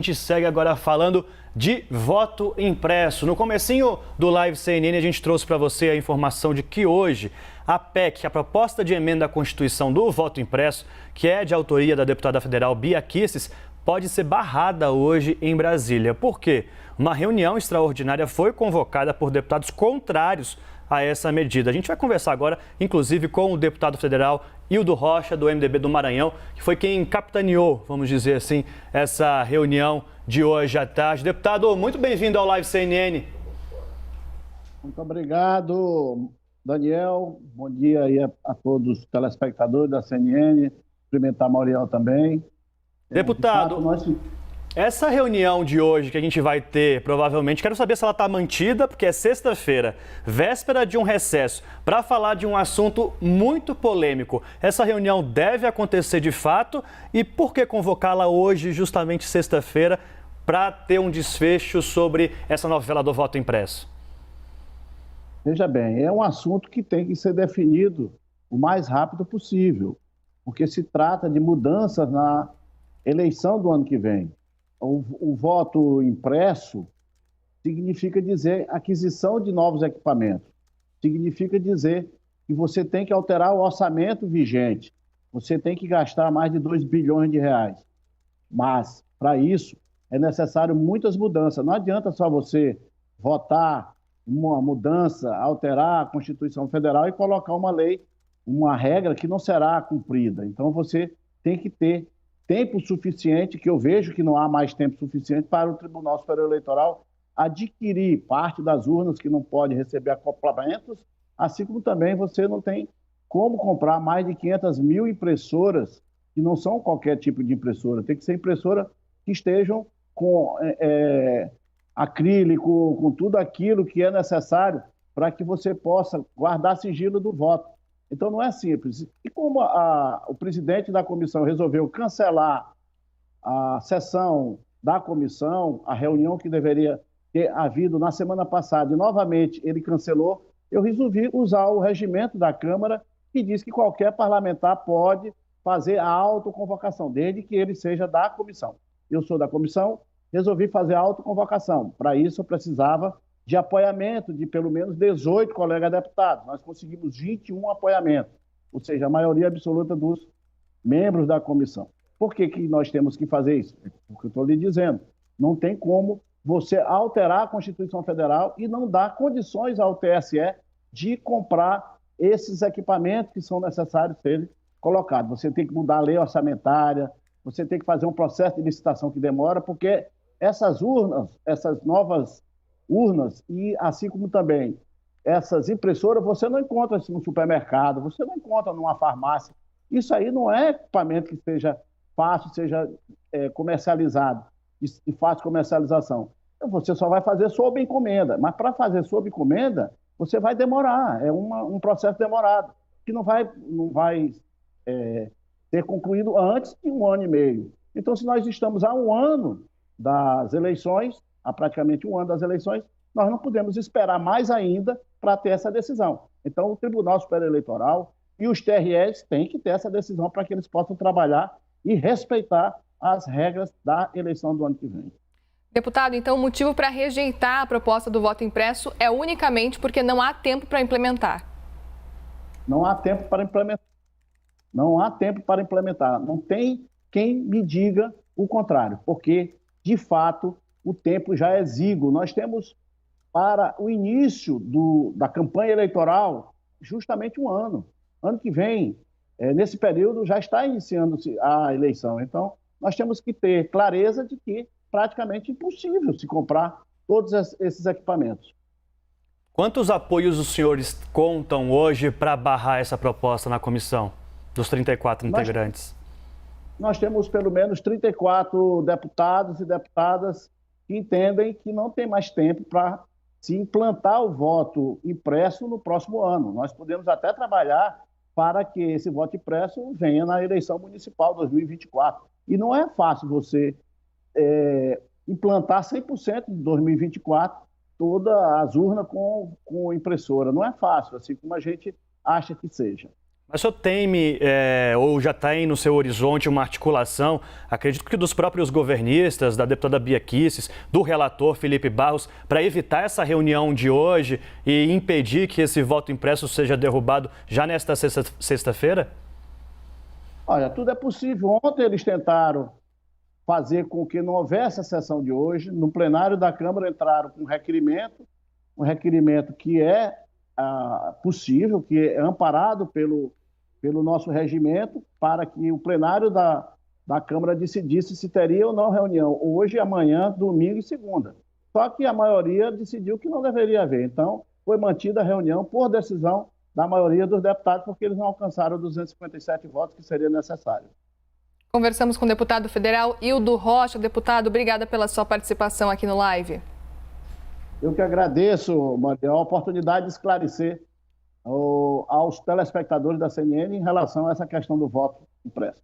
A gente segue agora falando de voto impresso. No comecinho do Live CNN, a gente trouxe para você a informação de que hoje a PEC, a proposta de emenda à Constituição do voto impresso, que é de autoria da deputada federal Bia Kicis, pode ser barrada hoje em Brasília. Por quê? Uma reunião extraordinária foi convocada por deputados contrários a essa medida. A gente vai conversar agora, inclusive, com o deputado federal Hildo Rocha, do MDB do Maranhão, que foi quem capitaneou, vamos dizer assim, essa reunião de hoje à tarde. Deputado, muito bem-vindo ao Live CNN. Muito obrigado, Daniel. Bom dia aí a todos os telespectadores da CNN. Cumprimentar a Mauriel também. Deputado, essa reunião de hoje que a gente vai ter, provavelmente, quero saber se ela está mantida, porque é sexta-feira, véspera de um recesso, para falar de um assunto muito polêmico. Essa reunião deve acontecer de fato e por que convocá-la hoje, justamente sexta-feira, para ter um desfecho sobre essa novela do voto impresso? Veja bem, é um assunto que tem que ser definido o mais rápido possível, porque se trata de mudanças na eleição do ano que vem. O voto impresso significa dizer aquisição de novos equipamentos, significa dizer que você tem que alterar o orçamento vigente, você tem que gastar mais de 2 bilhões de reais. Mas, para isso, é necessário muitas mudanças. Não adianta só você votar uma mudança, alterar a Constituição Federal e colocar uma lei, uma regra que não será cumprida. Então, você tem que ter tempo suficiente, que eu vejo que não há mais tempo suficiente para o Tribunal Superior Eleitoral adquirir parte das urnas que não pode receber acoplamentos, assim como também você não tem como comprar mais de 500 mil impressoras, que não são qualquer tipo de impressora, tem que ser impressora que estejam com acrílico, com tudo aquilo que é necessário para que você possa guardar sigilo do voto. Então, não é simples. E como o presidente da comissão resolveu cancelar a sessão da comissão, a reunião que deveria ter havido na semana passada, e novamente ele cancelou, eu resolvi usar o regimento da Câmara, que diz que qualquer parlamentar pode fazer a autoconvocação, desde que ele seja da comissão. Eu sou da comissão, resolvi fazer a autoconvocação. Para isso, eu precisava de apoiamento de pelo menos 18 colegas deputados. Nós conseguimos 21 apoiamentos, ou seja, a maioria absoluta dos membros da comissão. Por que nós temos que fazer isso? É o que eu estou lhe dizendo. Não tem como você alterar a Constituição Federal e não dar condições ao TSE de comprar esses equipamentos que são necessários serem colocados. Você tem que mudar a lei orçamentária, você tem que fazer um processo de licitação que demora, porque essas urnas, essas novas urnas e assim como também essas impressoras, você não encontra no supermercado, você não encontra numa farmácia. Isso aí não é equipamento que seja fácil, seja comercializado, de fácil comercialização. Então, você só vai fazer sob encomenda, mas para fazer sob encomenda, você vai demorar, é um processo demorado, que não vai ser concluído antes de 1 ano e meio. Então, se nós estamos há 1 ano das eleições, há praticamente 1 ano das eleições, nós não podemos esperar mais ainda para ter essa decisão. Então, o Tribunal Superior Eleitoral e os TREs têm que ter essa decisão para que eles possam trabalhar e respeitar as regras da eleição do ano que vem. Deputado, então o motivo para rejeitar a proposta do voto impresso é unicamente porque não há tempo para implementar? Não há tempo para implementar. Não há tempo para implementar. Não tem quem me diga o contrário, porque, de fato, o tempo já é exíguo. Nós temos, para o início da campanha eleitoral, justamente 1 ano. Ano que vem, nesse período, já está iniciando-se a eleição. Então, nós temos que ter clareza de que é praticamente impossível se comprar todos esses equipamentos. Quantos apoios os senhores contam hoje para barrar essa proposta na comissão, dos 34 integrantes? Nós temos pelo menos 34 deputados e deputadas que entendem que não tem mais tempo para se implantar o voto impresso no próximo ano. Nós podemos até trabalhar para que esse voto impresso venha na eleição municipal 2024. E não é fácil você implantar 100% de 2024 todas as urnas com impressora. Não é fácil, assim como a gente acha que seja. Mas o senhor teme, ou já tem no seu horizonte uma articulação, acredito que dos próprios governistas, da deputada Bia Kicis, do relator Felipe Barros, para evitar essa reunião de hoje e impedir que esse voto impresso seja derrubado já nesta sexta-feira? Olha, tudo é possível. Ontem eles tentaram fazer com que não houvesse a sessão de hoje. No plenário da Câmara entraram com um requerimento que é possível, que é amparado pelo nosso regimento, para que o plenário da Câmara decidisse se teria ou não reunião, hoje, amanhã, domingo e segunda. Só que a maioria decidiu que não deveria haver. Então, foi mantida a reunião por decisão da maioria dos deputados, porque eles não alcançaram 257 votos que seria necessário. Conversamos com o deputado federal Hildo Rocha. Deputado, obrigada pela sua participação aqui no Live. Eu que agradeço, Maria, a oportunidade de esclarecer aos telespectadores da CNN em relação a essa questão do voto impresso.